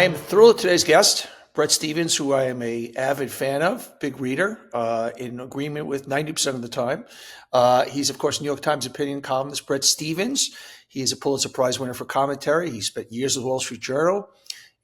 I am thrilled with today's guest, Bret Stephens, who I am a avid fan of, big reader, in agreement with 90% of the time. He's, of course, New York Times opinion columnist Bret Stephens. He is a Pulitzer Prize winner for commentary. He spent years with the Wall Street Journal.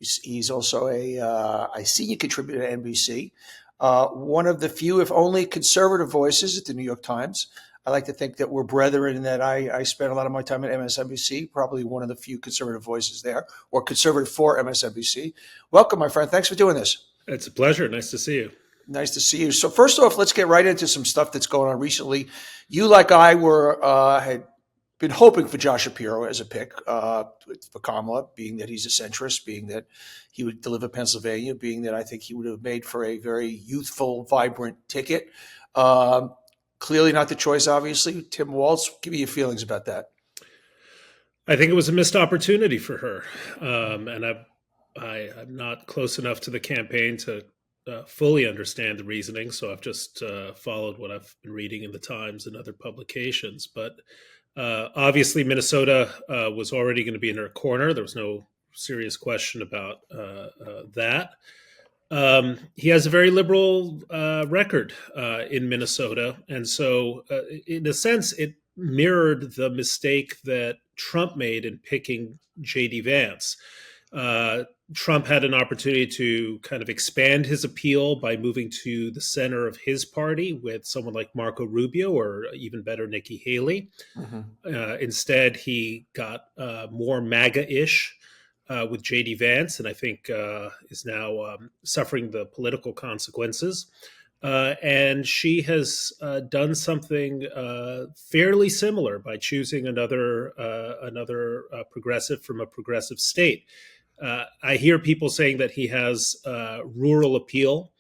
He's also a senior contributor to NBC. One of the few, if only, conservative voices at the New York Times. I like to think that we're brethren and that I spent a lot of my time at MSNBC, probably one of the few conservative voices there, or conservative for MSNBC. Welcome, my friend. Thanks for doing this. It's a pleasure. Nice to see you. Nice to see you. So first off, let's get right into some stuff that's going on recently. You, like I, had been hoping for Josh Shapiro as a pick for Kamala, being that he's a centrist, being that he would deliver Pennsylvania, being that I think he would have made for a very youthful, vibrant ticket. Clearly not the choice, obviously. Tim Walz, give me your feelings about that. I think it was a missed opportunity for her. And I'm not close enough to the campaign to fully understand the reasoning. So I've just followed what I've been reading in the Times and other publications. But obviously, Minnesota was already going to be in her corner. There was no serious question about that. He has a very liberal record in Minnesota. And so in a sense, it mirrored the mistake that Trump made in picking J.D. Vance. Trump had an opportunity to kind of expand his appeal by moving to the center of his party with someone like Marco Rubio or even better, Nikki Haley. Mm-hmm. Instead, he got more MAGA-ish with J.D. Vance, and I think is now suffering the political consequences. And she has done something fairly similar by choosing another progressive from a progressive state. I hear people saying that he has rural appeal.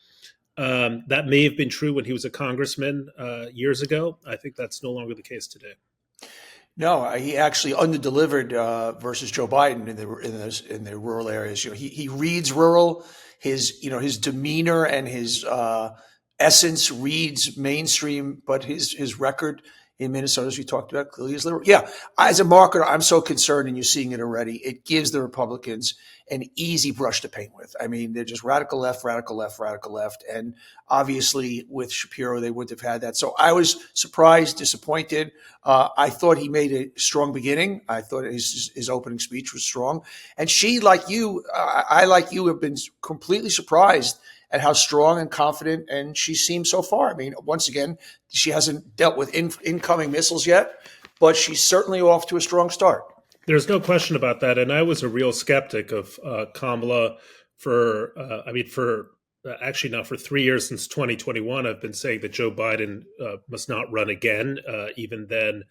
That may have been true when he was a congressman years ago. I think that's no longer the case today. No, he actually underdelivered versus Joe Biden in the rural areas. You know, he reads rural. His demeanor and his essence reads mainstream, but his record in Minnesota, as we talked about, clearly is liberal. Yeah, as a marketer, I'm so concerned, and you're seeing it already. It gives the Republicans an easy brush to paint with. I mean, they're just radical left, radical left, radical left. And obviously with Shapiro, they wouldn't have had that. So I was surprised, disappointed. I thought he made a strong beginning. I thought his opening speech was strong. And she, like you, I like you, have been completely surprised at how strong and confident and she seems so far. I mean, once again, she hasn't dealt with incoming missiles yet, but she's certainly off to a strong start. There's no question about that. And I was a real skeptic of Kamala for actually now for 3 years since 2021. I've been saying that Joe Biden must not run again. Even then,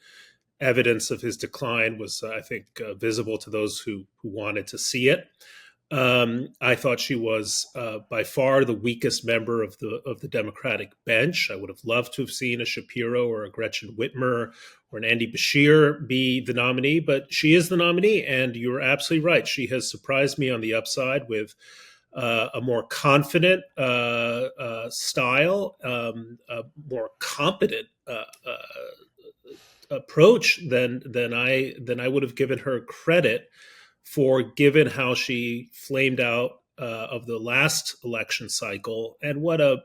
evidence of his decline was, I think, visible to those who wanted to see it. I thought she was by far the weakest member of the Democratic bench. I would have loved to have seen a Shapiro or a Gretchen Whitmer or an Andy Beshear be the nominee, but she is the nominee, and you're absolutely right. She has surprised me on the upside with a more confident style, a more competent approach than I would have given her credit for, given how she flamed out of the last election cycle and what a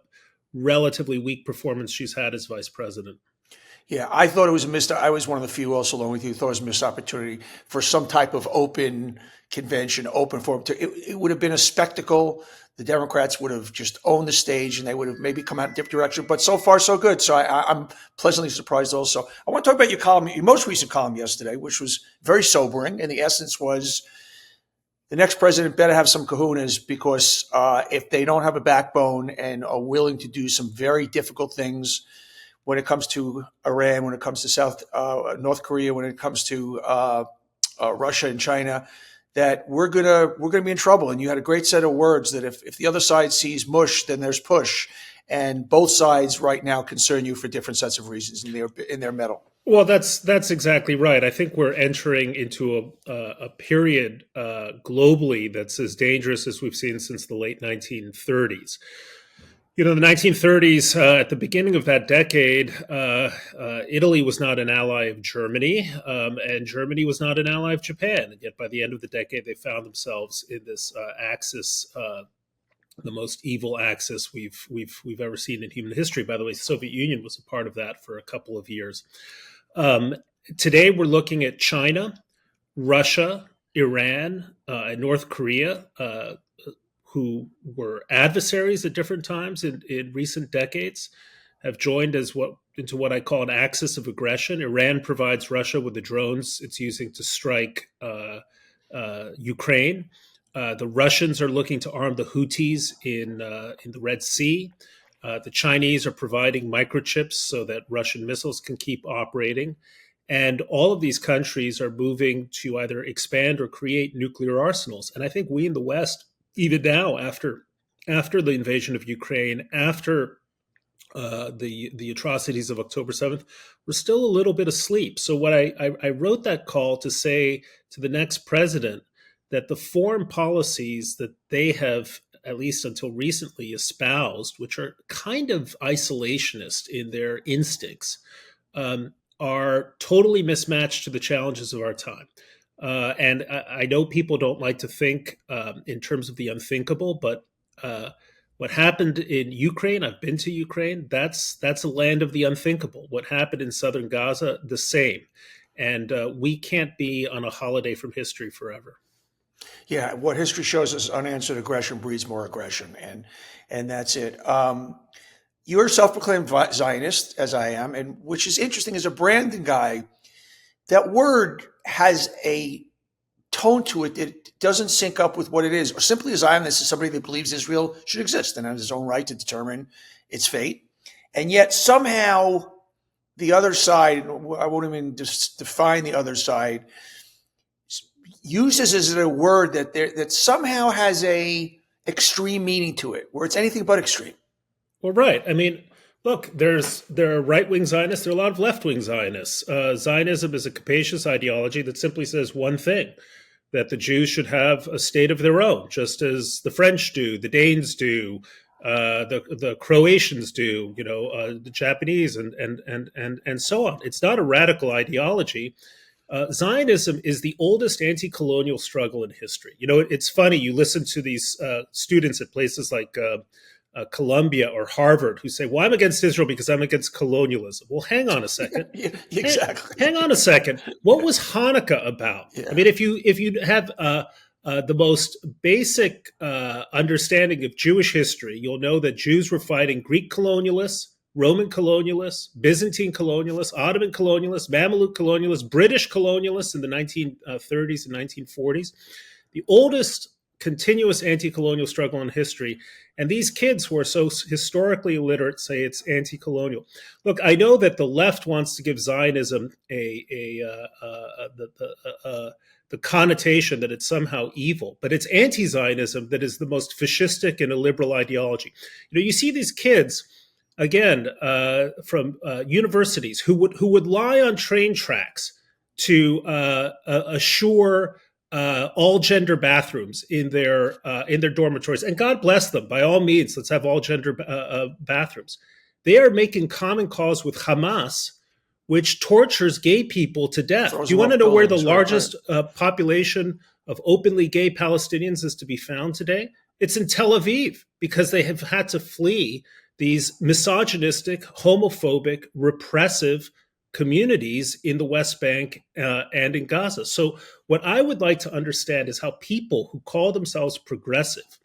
relatively weak performance she's had as vice president. Yeah, I thought it was I was one of the few, also along with you, thought it was a missed opportunity for some type of open convention, open forum. It would have been a spectacle. The Democrats would have just owned the stage and they would have maybe come out in a different direction. But so far, so good. So I'm pleasantly surprised also. I want to talk about your most recent column yesterday, which was very sobering. And the essence was the next president better have some kahunas, because if they don't have a backbone and are willing to do some very difficult things when it comes to Iran, when it comes to North Korea, when it comes to Russia and China, that we're gonna be in trouble. And you had a great set of words that if the other side sees mush, then there's push. And both sides right now concern you for different sets of reasons in their mettle. Well, that's exactly right. I think we're entering into a period globally that's as dangerous as we've seen since the late 1930s. The 1930s, at the beginning of that decade, Italy was not an ally of Germany, and Germany was not an ally of Japan. And yet, by the end of the decade, they found themselves in this axis, the most evil axis we've ever seen in human history. By the way, the Soviet Union was a part of that for a couple of years. Um, Today, we're looking at China, Russia, Iran, and North Korea, who were adversaries at different times in recent decades, have joined as into what I call an axis of aggression. Iran provides Russia with the drones it's using to strike Ukraine. The Russians are looking to arm the Houthis in the Red Sea. The Chinese are providing microchips so that Russian missiles can keep operating. And all of these countries are moving to either expand or create nuclear arsenals. And I think we in the West, even now, after the invasion of Ukraine, after the atrocities of October 7th, we're still a little bit asleep. So what I wrote that call to say to the next president that the foreign policies that they have, at least until recently, espoused, which are kind of isolationist in their instincts, are totally mismatched to the challenges of our time. And I know people don't like to think in terms of the unthinkable, but what happened in Ukraine, I've been to Ukraine, that's a land of the unthinkable. What happened in southern Gaza, the same. And we can't be on a holiday from history forever. Yeah, what history shows us, unanswered aggression breeds more aggression, and that's it. You're a self-proclaimed Zionist, as I am, and which is interesting as a Brandon guy. That word has a tone to it that doesn't sync up with what it is. Or simply a Zionist is somebody that believes Israel should exist and has its own right to determine its fate. And yet somehow the other side, I won't even define the other side, uses as a word that somehow has a extreme meaning to it, where it's anything but extreme. Well, right. I mean, look, there are right-wing Zionists, there are a lot of left-wing Zionists. Zionism is a capacious ideology that simply says one thing, that the Jews should have a state of their own, just as the French do, the Danes do, the Croatians do, the Japanese, and so on. It's not a radical ideology. Zionism is the oldest anti-colonial struggle in history. It's funny. You listen to these students at places like Columbia or Harvard who say, well, I'm against Israel because I'm against colonialism. Well, hang on a second. Yeah, exactly. Hang on a second. What was Hanukkah about? Yeah. I mean, if you have the most basic understanding of Jewish history, you'll know that Jews were fighting Greek colonialists, Roman colonialists, Byzantine colonialists, Ottoman colonialists, Mamluk colonialists, British colonialists in the 1930s and 1940s. The oldest continuous anti-colonial struggle in history. And these kids who are so historically illiterate say it's anti-colonial. Look, I know that the left wants to give Zionism the connotation that it's somehow evil, but it's anti-Zionism that is the most fascistic and illiberal ideology. You see these kids, again, from universities who would lie on train tracks to assure all gender bathrooms in their dormitories, and God bless them. By all means, let's have all gender bathrooms. They are making common cause with Hamas, which tortures gay people to death. Do you want to know where the largest population of openly gay Palestinians is to be found today? It's in Tel Aviv, because they have had to flee these misogynistic, homophobic, repressive communities in the West Bank and in Gaza. So what I would like to understand is how people who call themselves progressive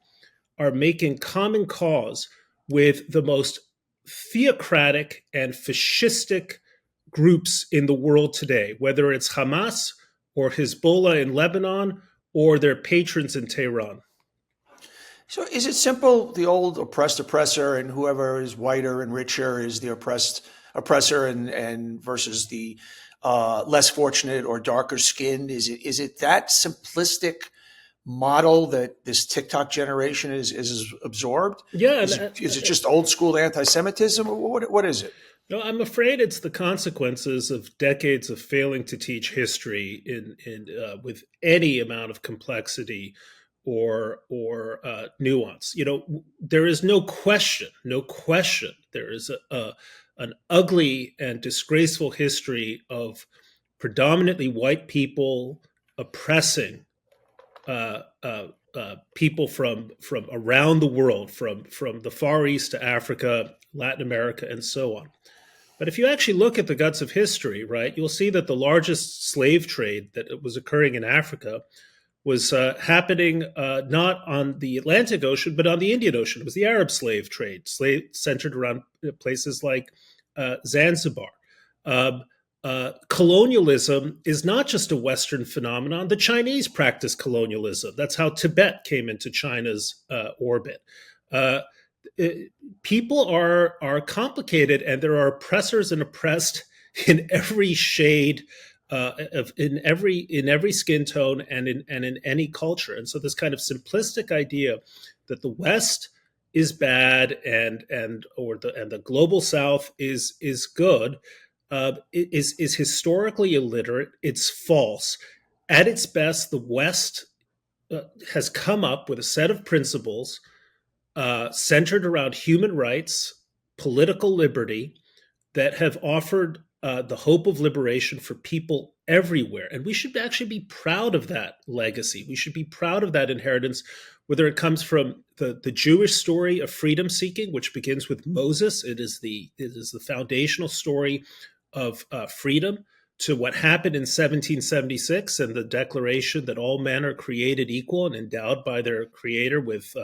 are making common cause with the most theocratic and fascistic groups in the world today, whether it's Hamas or Hezbollah in Lebanon or their patrons in Tehran. So is it simple, the old oppressed oppressor, and whoever is whiter and richer is the oppressor and versus the less fortunate or darker skinned? Is it that simplistic model that this TikTok generation is absorbed? Yeah. Is it just old school anti-Semitism? What is it? No, I'm afraid it's the consequences of decades of failing to teach history in with any amount of complexity or nuance. There is no question, there is an ugly and disgraceful history of predominantly white people oppressing people from around the world, from the Far East to Africa, Latin America, and so on. But if you actually look at the guts of history, right, you'll see that the largest slave trade that was occurring in Africa was happening not on the Atlantic Ocean, but on the Indian Ocean. It was the Arab slave trade, centered around places like Zanzibar. Colonialism is not just a Western phenomenon. The Chinese practiced colonialism. That's how Tibet came into China's orbit. People are complicated, and there are oppressors and oppressed in every shade, in every skin tone, and in any culture. And so this kind of simplistic idea that the West is bad and the global South is good is historically illiterate. It's false. At its best, the West has come up with a set of principles centered around human rights, political liberty, that have offered the hope of liberation for people everywhere. And we should actually be proud of that legacy. We should be proud of that inheritance, whether it comes from the Jewish story of freedom seeking, which begins with Moses. It is the foundational story of freedom, to what happened in 1776 and the declaration that all men are created equal and endowed by their creator with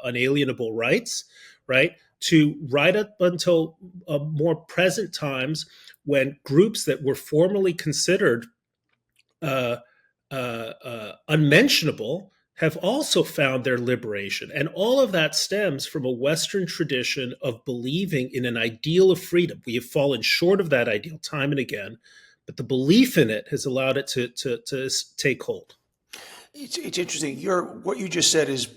unalienable rights, right? To right up until more present times, when groups that were formerly considered unmentionable have also found their liberation. And all of that stems from a Western tradition of believing in an ideal of freedom. We have fallen short of that ideal time and again, but the belief in it has allowed it to take hold. It's interesting. What you just said is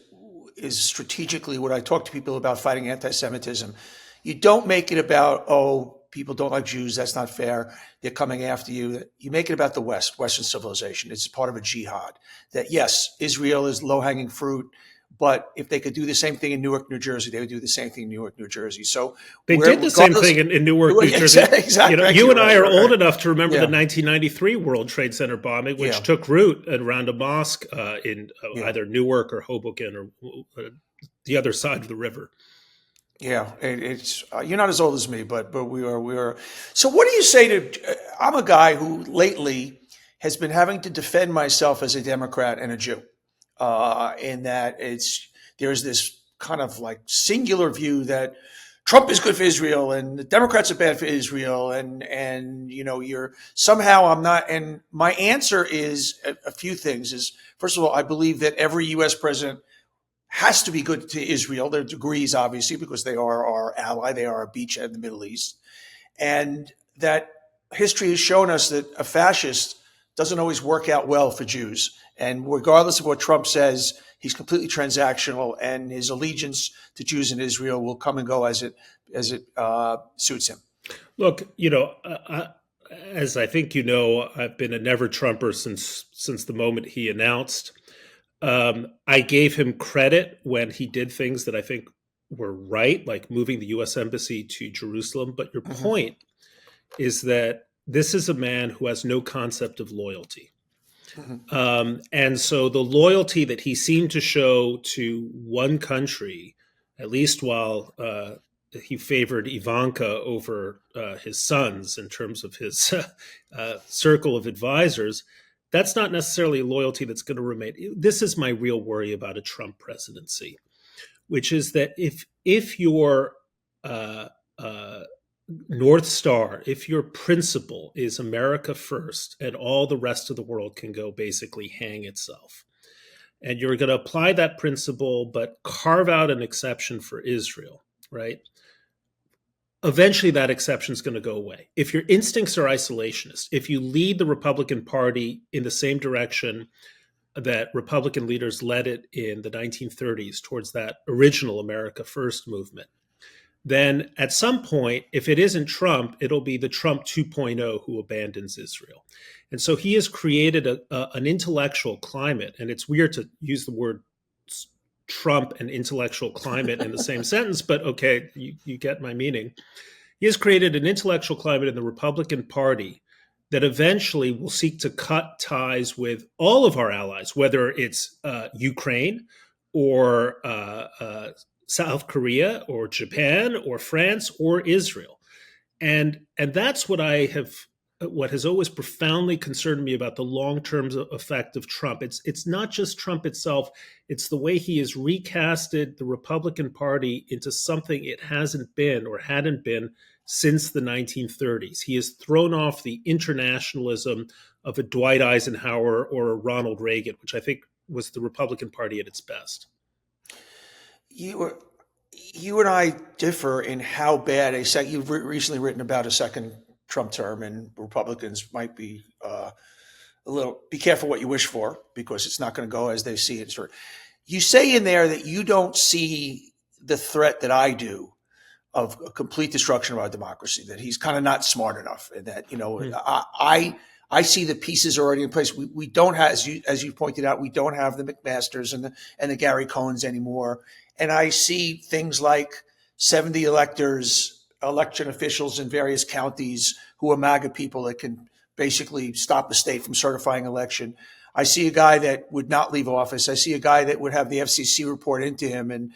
strategically what I talk to people about fighting anti-Semitism. You don't make it about, oh, people don't like Jews, that's not fair, they're coming after you. You make it about the West, Western civilization. It's part of a jihad. That yes, Israel is low-hanging fruit, but if they could do the same thing in Newark, New Jersey, they would do the same thing in Newark, New Jersey. So they did the same thing in Newark, New Jersey. Exactly. You and I are old enough to remember the 1993 World Trade Center bombing, which took root around a mosque in either Newark or Hoboken or the other side of the river. Yeah, it's you're not as old as me, but we are. So what do you say to? I'm a guy who lately has been having to defend myself as a Democrat and a Jew, in that there's this kind of like singular view that Trump is good for Israel and the Democrats are bad for Israel, and you're somehow I'm not. And my answer is a few things. Is first of all, I believe that every U.S. president has to be good to Israel. There are degrees, obviously, because they are our ally. They are our beachhead in the Middle East. And that history has shown us that a fascist doesn't always work out well for Jews. And regardless of what Trump says, he's completely transactional, and his allegiance to Jews in Israel will come and go as it suits him. Look, as I think you know, I've been a never Trumper since the moment he announced. I gave him credit when he did things that I think were right, like moving the U.S. Embassy to Jerusalem. But your point is that this is a man who has no concept of loyalty. And so the loyalty that he seemed to show to one country, at least while he favored Ivanka over his sons in terms of his circle of advisors, that's not necessarily loyalty that's going to remain. This is my real worry about a Trump presidency, which is that if your North Star, if your principle is America first and all the rest of the world can go basically hang itself, and you're going to apply that principle but carve out an exception for Israel, right? Eventually that exception is going to go away. If your instincts are isolationist, if you lead the Republican Party in the same direction that Republican leaders led it in the 1930s towards that original America First movement, then at some point, if it isn't Trump, it'll be the Trump 2.0 who abandons Israel. And so he has created an intellectual climate, and it's weird to use the word Trump and intellectual climate in the same sentence, but okay, you get my meaning. He has created an intellectual climate in the Republican Party that eventually will seek to cut ties with all of our allies, whether it's Ukraine or South Korea or Japan or France or Israel. And that's what has always profoundly concerned me about the long-term effect of Trump. It's not just Trump itself, it's the way he has recasted the Republican Party into something it hasn't been or hadn't been since the 1930s. He has thrown off the internationalism of a Dwight Eisenhower or a Ronald Reagan, which I think was the Republican Party at its best. You and I differ in how bad you've recently written about a second Trump term, and Republicans might be be careful what you wish for, because it's not going to go as they see it. You say in there that you don't see the threat that I do of a complete destruction of our democracy, that he's kind of not smart enough, and that, I see the pieces already in place. We don't have, as you pointed out, we don't have the McMasters and the Gary Cohens anymore. And I see things like 70 election officials in various counties who are MAGA people that can basically stop the state from certifying election. I see a guy that would not leave office. I see a guy that would have the FCC report into him. And,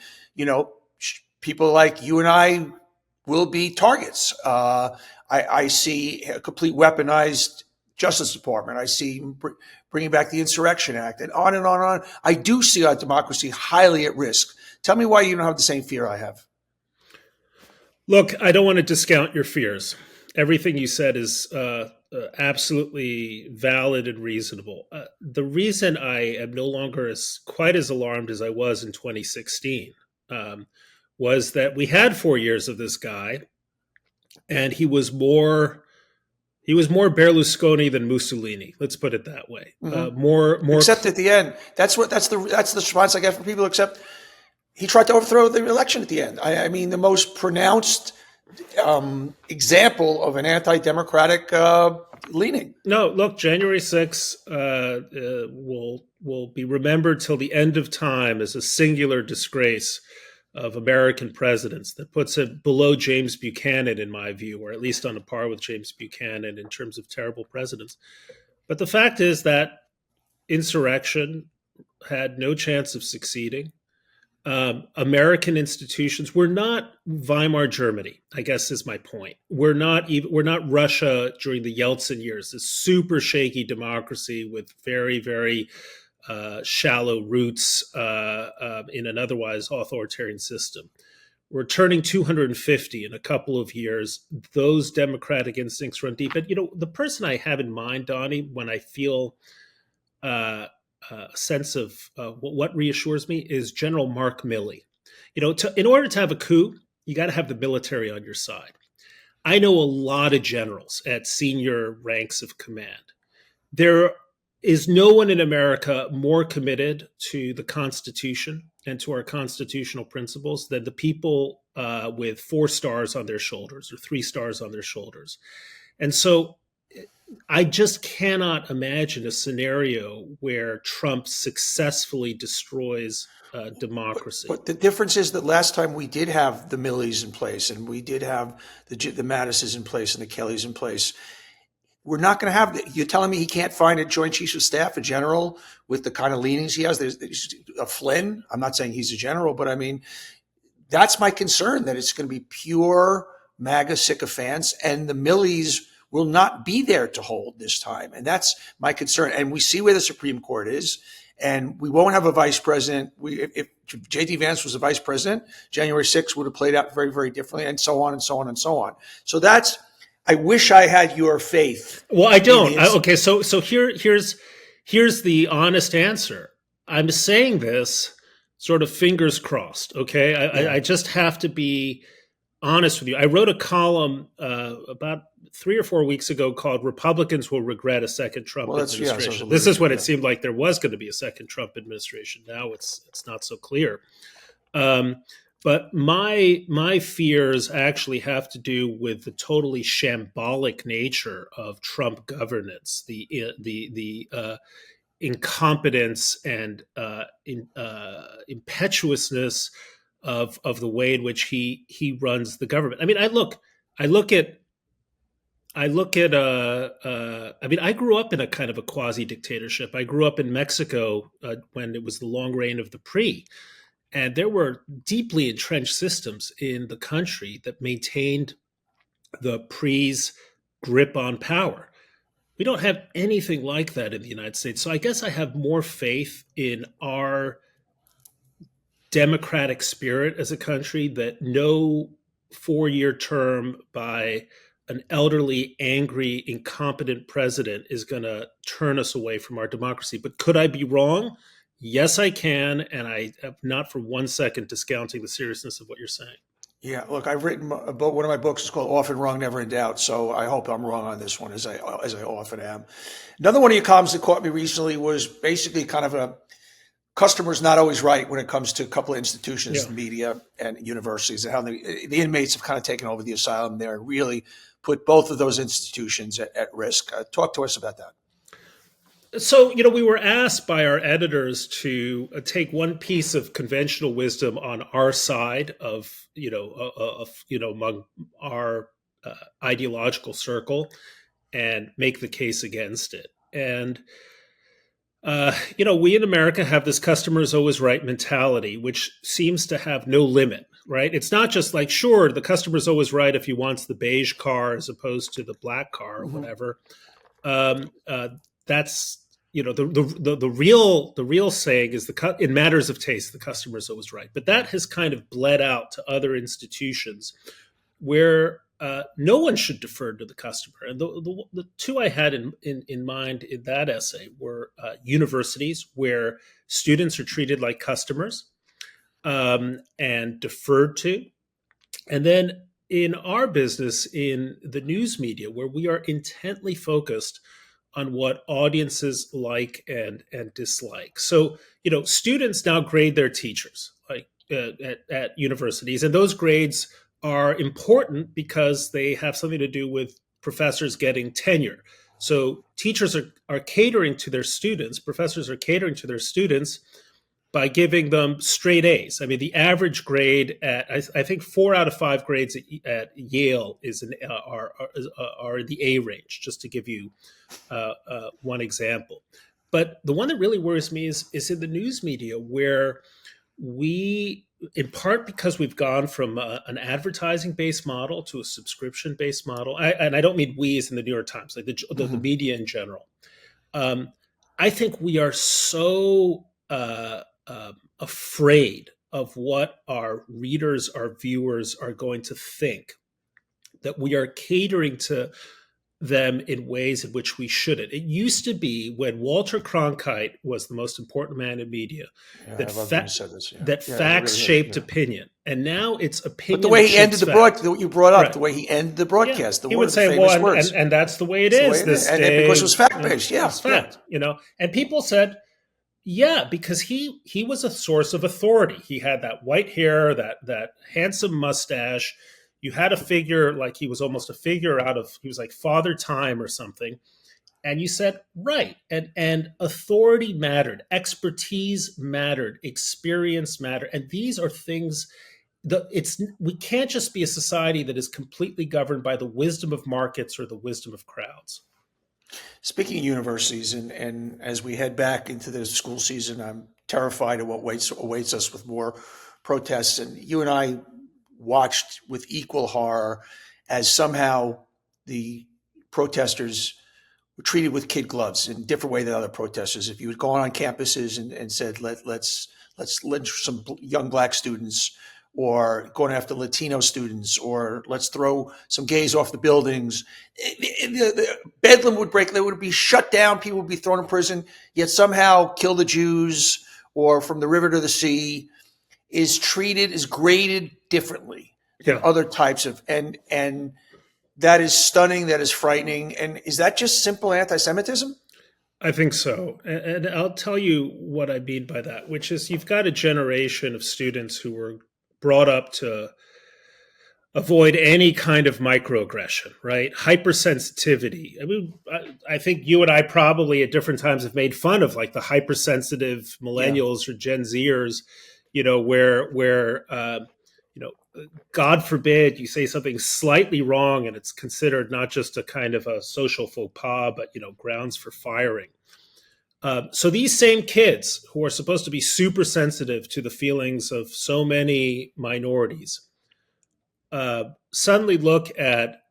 people like you and I will be targets. I see a complete weaponized Justice Department. I see bringing back the Insurrection Act, and on and on and on. I do see our democracy highly at risk. Tell me why you don't have the same fear I have. Look, I don't want to discount your fears. Everything you said is absolutely valid and reasonable. The reason I am no longer quite as alarmed as I was in 2016 was that we had 4 years of this guy, and he was more Berlusconi than Mussolini. Let's put it that way. Mm-hmm. More. Except at the end, that's the response I get from people. Except he tried to overthrow the election at the end. I mean, the most pronounced example of an anti-democratic leaning. No, look, January 6th will be remembered till the end of time as a singular disgrace of American presidents that puts it below James Buchanan, in my view, or at least on a par with James Buchanan in terms of terrible presidents. But the fact is that insurrection had no chance of succeeding. American institutions, we're not Weimar Germany, I guess is my point. We're not Russia during the Yeltsin years, this super shaky democracy with very, very shallow roots in an otherwise authoritarian system. We're turning 250 in a couple of years. Those democratic instincts run deep. But, the person I have in mind, Donny, when I feel a sense of what reassures me is General Mark Milley. In order to have a coup, you got to have the military on your side. I know a lot of generals at senior ranks of command. There is no one in America more committed to the Constitution and to our constitutional principles than the people with 4 stars on their shoulders or 3 stars on their shoulders. And so I just cannot imagine a scenario where Trump successfully destroys democracy. But the difference is that last time we did have the Millies in place, and we did have the Mattises in place and the Kellys in place. We're not going to have you're telling me he can't find a Joint Chiefs of Staff, a general with the kind of leanings he has? There's a Flynn. I'm not saying he's a general, but I mean, that's my concern, that it's going to be pure MAGA sycophants, and the Millies will not be there to hold this time. And that's my concern. And we see where the Supreme Court is, and we won't have a vice president. If J.D. Vance was the vice president, January 6th would have played out very, very differently, and so on and so on and so on. So I wish I had your faith. Well, I don't. Okay, so here's the honest answer. I'm saying this sort of fingers crossed. Okay, I just have to be honest with you. I wrote a column about 3 or 4 weeks ago called "Republicans Will Regret a Second Trump Administration." This is when it seemed like there was going to be a second Trump administration. Now it's not so clear. But my fears actually have to do with the totally shambolic nature of Trump governance, the incompetence and impetuousness of the way in which he runs the government. I mean, I look at I mean, I grew up in a kind of a quasi dictatorship. I grew up in Mexico when it was the long reign of the PRI, and there were deeply entrenched systems in the country that maintained the PRI's grip on power. We don't have anything like that in the United States. So I guess I have more faith in our democratic spirit as a country that no 4-year term by an elderly, angry, incompetent president is going to turn us away from our democracy. But could I be wrong? Yes, I can. And I am not for 1 second discounting the seriousness of what you're saying. Yeah, look, I've written about one of my books is called "Often Wrong, Never in Doubt." So I hope I'm wrong on this one, as I often am. Another one of your columns that caught me recently was basically kind of a customer's not always right when it comes to a couple of institutions, Yeah. media and universities, and how the inmates have kind of taken over the asylum there and really put both of those institutions at risk. Talk to us about that. So, we were asked by our editors to take one piece of conventional wisdom on our side of, among our ideological circle and make the case against it. And, we in America have this customer is always right mentality, which seems to have no limit, right? It's not just like, sure, the customer is always right if he wants the beige car as opposed to the black car or Mm-hmm. whatever. That's the real saying is in matters of taste the customer is always right, but that has kind of bled out to other institutions where no one should defer to the customer. And the two I had in mind in that essay were universities where students are treated like customers and deferred to, and then in our business in the news media where we are intently focused on what audiences like and dislike. So, students now grade their teachers like at universities, and those grades are important because they have something to do with professors getting tenure. So teachers are catering to their students, professors are catering to their students by giving them straight A's. I mean, the average grade at I think 4 out of 5 grades at Yale are in the A range, just to give you one example. But the one that really worries me is in the news media, where we, in part because we've gone from an advertising-based model to a subscription-based model, and I don't mean we as in the New York Times, like the media in general. I think we are so afraid of what our readers, our viewers are going to think, that we are catering to them in ways in which we shouldn't. It used to be when Walter Cronkite was the most important man in media that facts shaped opinion, and now it's opinion. But the way he ended the broadcast, you brought up, right. The way he ended the broadcast, he would say, "Well, words. And that's the way it is." And because it was fact based, it's fact, And people said, "Yeah," because he was a source of authority. He had that white hair, that handsome mustache. You had a figure like he was almost a figure he was like Father Time or something. And you said, right. And authority mattered, expertise mattered, experience mattered. And these are things we can't just be a society that is completely governed by the wisdom of markets or the wisdom of crowds. Speaking of universities, and as we head back into the school season, I'm terrified of what awaits us with more protests. And you and I watched with equal horror as somehow the protesters were treated with kid gloves in a different way than other protesters. If you had gone on campuses and said, let's lynch some young black students, or going after Latino students, or let's throw some gays off the buildings, the bedlam would break. They would be shut down. People would be thrown in prison. Yet somehow Kill the Jews or From the River to the Sea is graded differently than other types of, and that is stunning. That is frightening. And is that just simple anti-Semitism? I think so. And I'll tell you what I mean by that, which is you've got a generation of students who were brought up to avoid any kind of microaggression, right? Hypersensitivity. I mean, I think you and I probably at different times have made fun of like the hypersensitive Yeah. millennials or Gen Zers, where you know, God forbid you say something slightly wrong and it's considered not just a kind of a social faux pas, but grounds for firing. So these same kids who are supposed to be super sensitive to the feelings of so many minorities suddenly look at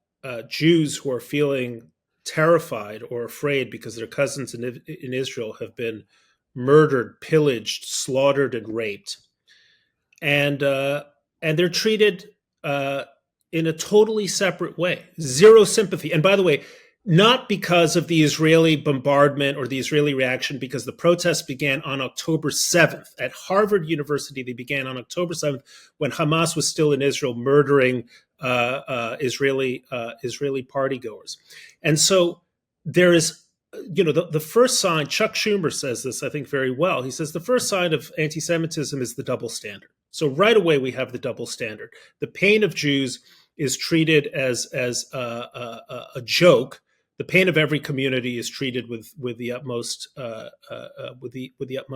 Jews who are feeling terrified or afraid because their cousins in Israel have been murdered, pillaged, slaughtered, and raped, and they're treated in a totally separate way. Zero sympathy. And by the way, not because of the Israeli bombardment or the Israeli reaction, because the protests began on October 7th. At Harvard University, they began on October 7th when Hamas was still in Israel murdering Israeli partygoers. And so there is, the first sign, Chuck Schumer says this, I think, very well. He says the first sign of anti-Semitism is the double standard. So right away, we have the double standard. The pain of Jews is treated as a joke. The pain of every community is treated with the utmost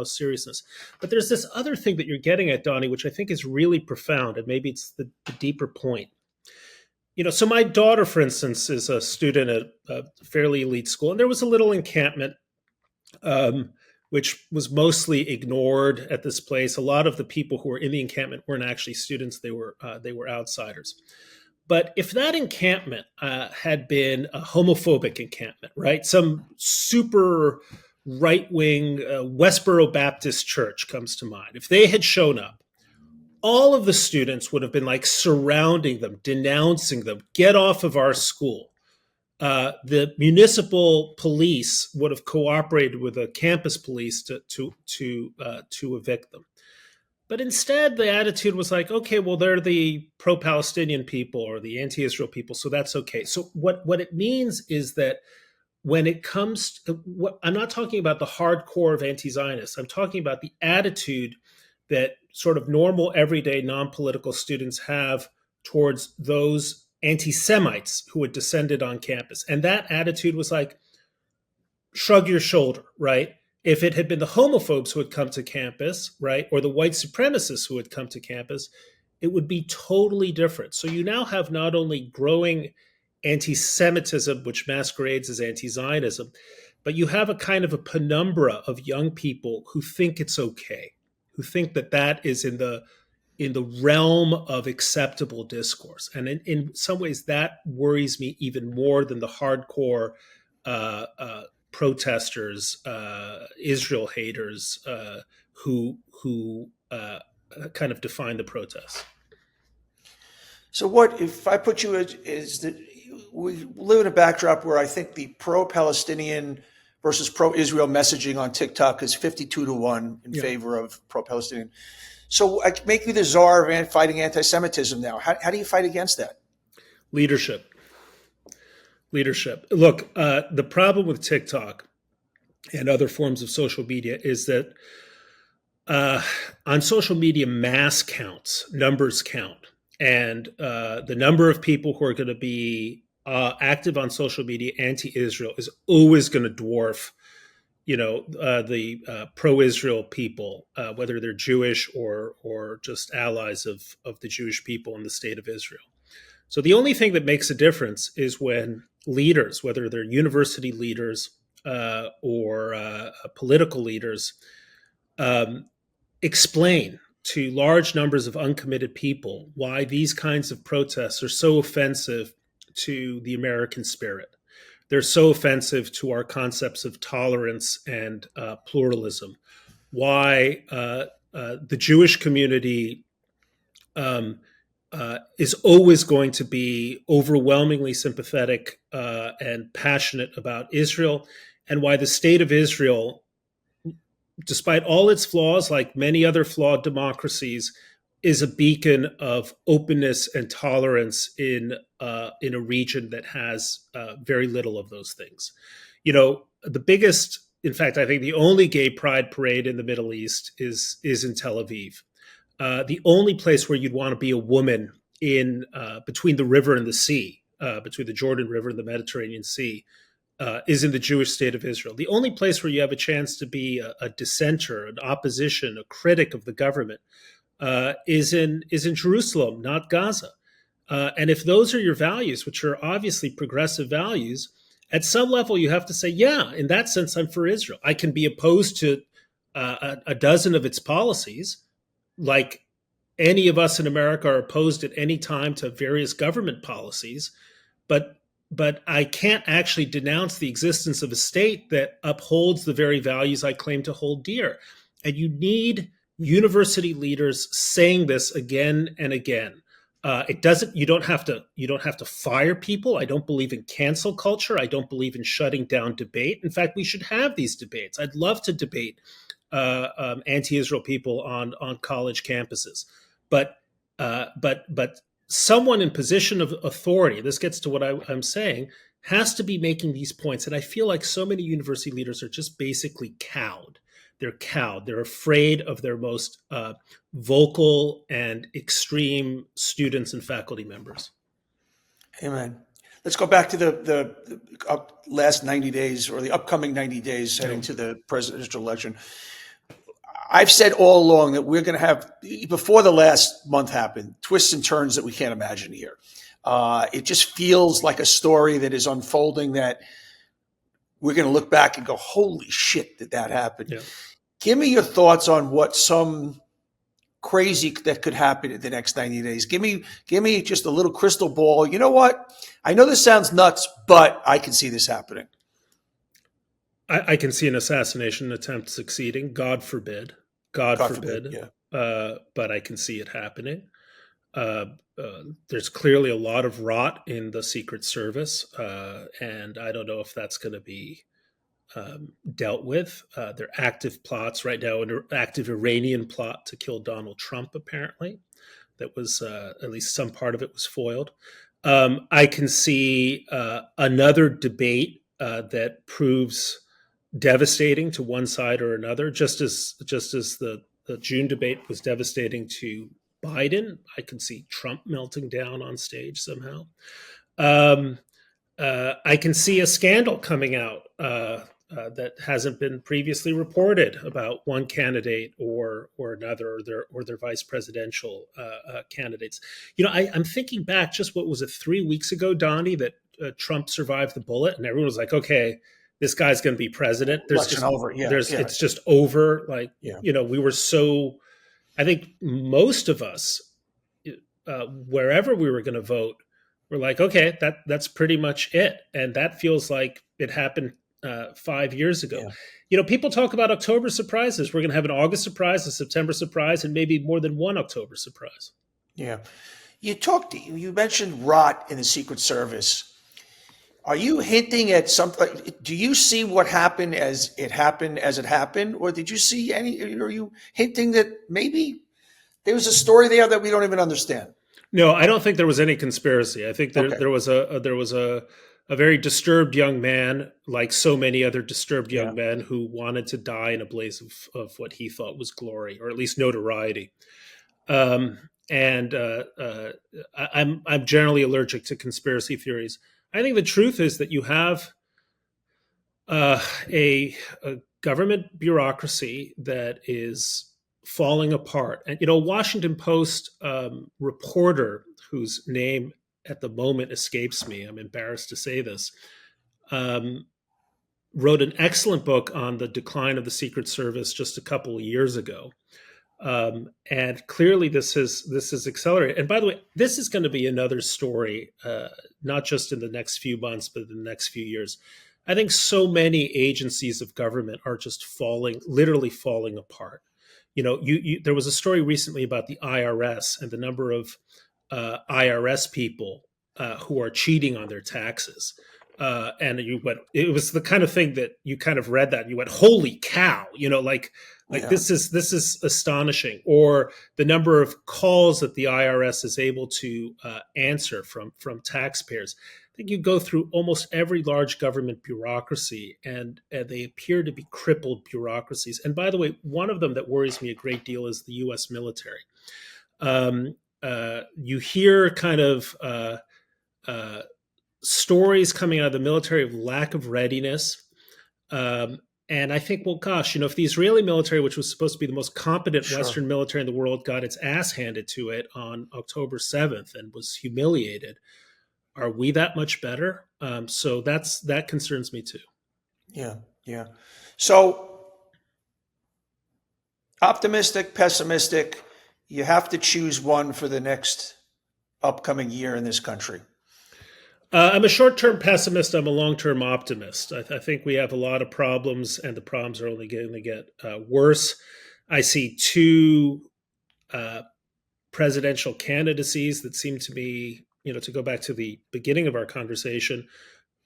seriousness. But there's this other thing that you're getting at, Donny, which I think is really profound, and maybe it's the deeper point. So my daughter, for instance, is a student at a fairly elite school, and there was a little encampment, which was mostly ignored at this place. A lot of the people who were in the encampment weren't actually students; they were outsiders. But if that encampment had been a homophobic encampment, right? Some super right-wing Westboro Baptist church comes to mind. If they had shown up, all of the students would have been like surrounding them, denouncing them, get off of our school. The municipal police would have cooperated with the campus police to evict them. But instead, the attitude was like, okay, well, they're the pro-Palestinian people or the anti-Israel people, so that's okay. So what it means is that when it comes to I'm not talking about the hardcore of anti-Zionists. I'm talking about the attitude that sort of normal, everyday, non-political students have towards those anti-Semites who had descended on campus. And that attitude was like, shrug your shoulder, right? If it had been the homophobes who had come to campus, right, or the white supremacists who had come to campus, it would be totally different. So you now have not only growing anti-Semitism, which masquerades as anti-Zionism, but you have a kind of a penumbra of young people who think it's okay, who think that that is in the realm of acceptable discourse. And in some ways, that worries me even more than the hardcore protesters, Israel haters, who kind of define the protests. So what if I put you is that we live in a backdrop where I think the pro-Palestinian versus pro-Israel messaging on TikTok is 52-1 in favor of pro-Palestinian. So I make you the czar of fighting anti-Semitism now. How do you fight against that? Leadership. Look, the problem with TikTok and other forms of social media is that on social media, mass counts, numbers count. And the number of people who are going to be active on social media anti-Israel is always going to dwarf, the pro-Israel people, whether they're Jewish or just allies of the Jewish people in the state of Israel. So the only thing that makes a difference is when leaders, whether they're university leaders or political leaders, explain to large numbers of uncommitted people why these kinds of protests are so offensive to the American spirit. They're so offensive to our concepts of tolerance and pluralism. Why the Jewish community is always going to be overwhelmingly sympathetic and passionate about Israel, and why the state of Israel, despite all its flaws, like many other flawed democracies, is a beacon of openness and tolerance in a region that has very little of those things. The biggest, in fact, I think the only gay pride parade in the Middle East is in Tel Aviv. The only place where you'd want to be a woman in between the river and the sea, between the Jordan River and the Mediterranean Sea, is in the Jewish state of Israel. The only place where you have a chance to be a dissenter, an opposition, a critic of the government is in Jerusalem, not Gaza. And if those are your values, which are obviously progressive values, at some level you have to say, yeah, in that sense, I'm for Israel. I can be opposed to a dozen of its policies, like any of us in America are opposed at any time to various government policies, but I can't actually denounce the existence of a state that upholds the very values I claim to hold dear. And you need university leaders saying this again and again. It doesn't. You don't have to. You don't have to fire people. I don't believe in cancel culture. I don't believe in shutting down debate. In fact, we should have these debates. I'd love to debate anti-Israel people on college campuses, but someone in position of authority, this gets to what I'm saying, has to be making these points. And I feel like so many university leaders are just basically cowed. They're cowed. They're afraid of their most vocal and extreme students and faculty members. Amen. Let's go back to the last 90 days, or the upcoming 90 days heading to the presidential election. I've said all along that we're going to have, before the last month happened, twists and turns that we can't imagine here. It just feels like a story that is unfolding that we're going to look back and go, holy shit, did that happen? Yeah. Give me your thoughts on what some crazy that could happen in the next 90 days. Give me just a little crystal ball. You know what? I know this sounds nuts, but I can see this happening. I can see an assassination attempt succeeding. God forbid. God forbid. Yeah. But I can see it happening. There's clearly a lot of rot in the Secret Service, and I don't know if that's going to be dealt with. There are active plots right now, an active Iranian plot to kill Donald Trump, apparently. That was, at least some part of it was foiled. I can see another debate that proves devastating to one side or another, just as the June debate was devastating to Biden. I can see Trump melting down on stage somehow. I can see a scandal coming out that hasn't been previously reported about one candidate or another, or their vice presidential candidates. You know, I'm thinking back, just what was it, 3 weeks ago, Donny, that Trump survived the bullet, and everyone was like, okay, this guy's going to be president. It's just over. Like, you know, we were so, I think most of us, wherever we were going to vote, we're like, okay, that's pretty much it. And that feels like it happened 5 years ago. Yeah. You know, people talk about October surprises. We're going to have an August surprise, a September surprise, and maybe more than one October surprise. Yeah. You mentioned rot in the Secret Service. Are you hinting at something? Do you see what happened as it happened? Or did you see are you hinting that maybe there was a story there that we don't even understand? No, I don't think there was any conspiracy. I think there was a very disturbed young man, like so many other disturbed young men, who wanted to die in a blaze of what he thought was glory, or at least notoriety. I'm generally allergic to conspiracy theories. I think the truth is that you have a government bureaucracy that is falling apart. And, you know, Washington Post reporter, whose name at the moment escapes me, I'm embarrassed to say this, wrote an excellent book on the decline of the Secret Service just a couple of years ago. And clearly this has accelerated. And by the way, this is going to be another story, not just in the next few months, but in the next few years. I think so many agencies of government are just literally falling apart. You know, there was a story recently about the IRS and the number of IRS people who are cheating on their taxes. And it was the kind of thing that you kind of read that and you went, holy cow, you know, this is astonishing. Or the number of calls that the IRS is able to answer from taxpayers. I think you go through almost every large government bureaucracy, and they appear to be crippled bureaucracies. And by the way, one of them that worries me a great deal is the U.S. military. you hear kind of stories coming out of the military of lack of readiness. And I think, well, gosh, if the Israeli military, which was supposed to be the most competent Sure. Western military in the world, got its ass handed to it on October 7th and was humiliated, are we that much better? So that concerns me too. Yeah, yeah. So optimistic, pessimistic, you have to choose one for the next upcoming year in this country. I'm a short-term pessimist. I'm a long-term optimist. I think we have a lot of problems, and the problems are only going to get worse. I see two presidential candidacies that seem to be, to go back to the beginning of our conversation,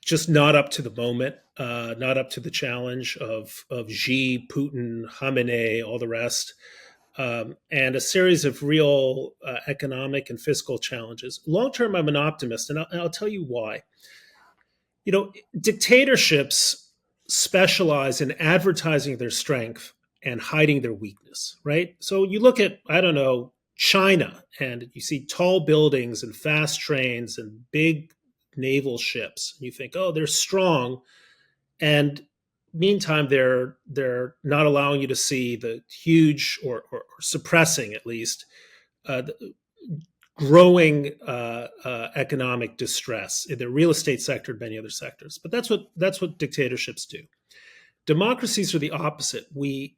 just not up to the moment, not up to the challenge of Xi, Putin, Khamenei, all the rest. And a series of real economic and fiscal challenges. Long term, I'm an optimist, and I'll tell you why. Dictatorships specialize in advertising their strength and hiding their weakness, right? So you look at, I don't know, China, and you see tall buildings and fast trains and big naval ships. And you think, oh, they're strong. And meantime, they're not allowing you to see the huge or suppressing, at least, growing economic distress in the real estate sector and many other sectors. But that's what dictatorships do. Democracies are the opposite. We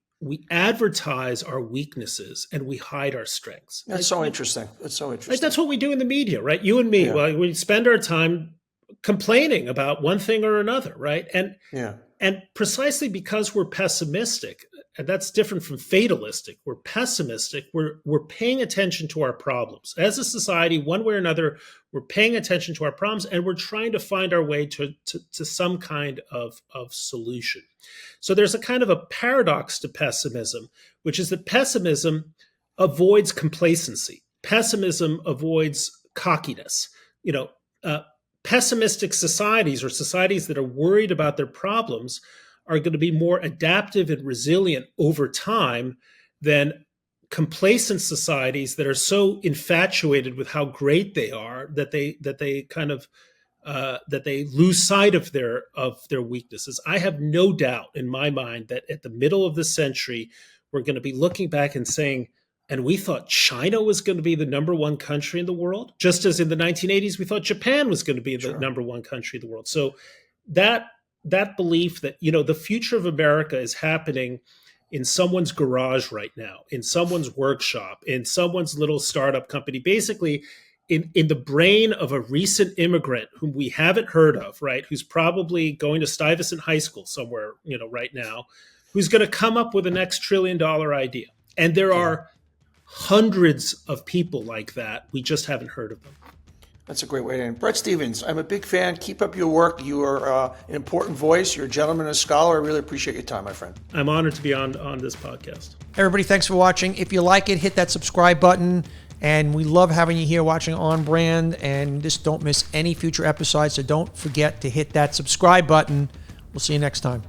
advertise our weaknesses and we hide our strengths. That's so interesting. That's so interesting. Like, that's what we do in the media, right? You and me, Yeah. well, we spend our time complaining about one thing or another, right? And precisely because we're pessimistic, and that's different from fatalistic, we're pessimistic, we're paying attention to our problems. As a society, one way or another, we're paying attention to our problems, and we're trying to find our way to some kind of solution. So there's a kind of a paradox to pessimism, which is that pessimism avoids complacency. Pessimism avoids cockiness. Pessimistic societies, or societies that are worried about their problems, are going to be more adaptive and resilient over time than complacent societies that are so infatuated with how great they are that they kind of that they lose sight of their weaknesses. I have no doubt in my mind that at the middle of the century, we're going to be looking back and saying, and we thought China was going to be the number one country in the world, just as in the 1980s, we thought Japan was going to be the number one country in the world. So that belief that, the future of America is happening in someone's garage right now, in someone's workshop, in someone's little startup company, basically in the brain of a recent immigrant whom we haven't heard of, right? Who's probably going to Stuyvesant High School somewhere, right now, who's going to come up with the next $1 trillion idea. And there are hundreds of people like that. We just haven't heard of them. That's a great way to end. Bret Stephens, I'm a big fan. Keep up your work. You are an important voice. You're a gentleman, a scholar. I really appreciate your time, my friend. I'm honored to be on this podcast. Everybody, thanks for watching. If you like it, hit that subscribe button. And we love having you here watching On Brand. And just don't miss any future episodes. So don't forget to hit that subscribe button. We'll see you next time.